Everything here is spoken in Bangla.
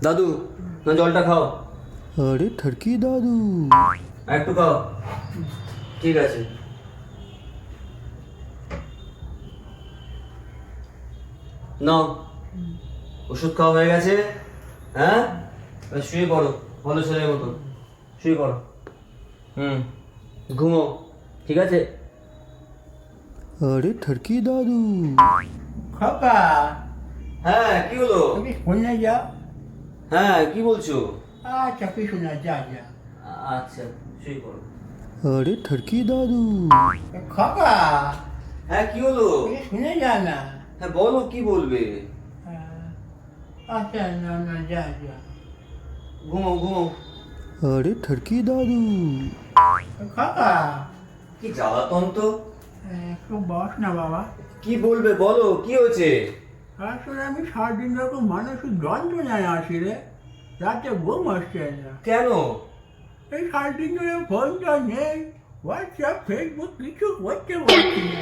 দাদু না জলটা খাও, আরে ঠড়কি দাদু, একটু খাও। ঠিক আছে। নাও, ওষুধ খাওয়া হয়ে গেছে। হ্যাঁ, এবার শুয়ে পড়ো ভালো ছেলের মতন, শুয়ে পড়ো। ঘুমো, ঠিক আছে? আরে ঠড়কি দাদু, খোকা, হ্যাঁ, কি হলো? তুমি শুনে যাও। হ্যাঁ, কি বলছো? আচ্ছা কিছু না, যা যা। আচ্ছা, শুয়ে পড়ো। আরে ঠড়কি দাদু, খোকা, হ্যাঁ, কি হলো? তুমি শুনে যা না। হ্যাঁ, বলো কি বলবে। আচ্ছা না না, যা যা। ঘুমো ঘুমো। আরে ঠড়কি দাদু, খোকা, কি জ্বালাতন তো। একটু বস না বাবা। কি বলবে বলো, কি হয়েছে? আসলে আমি সারাদিন ধরে মানসিক যন্ত্রণায় আছি রে। রাতে ঘুম আসছে না। কেন? এই সারাদিন ধরে ফোনটা নেই, হোয়াটসঅ্যাপ ফেসবুক কিছু করতে পারছি না।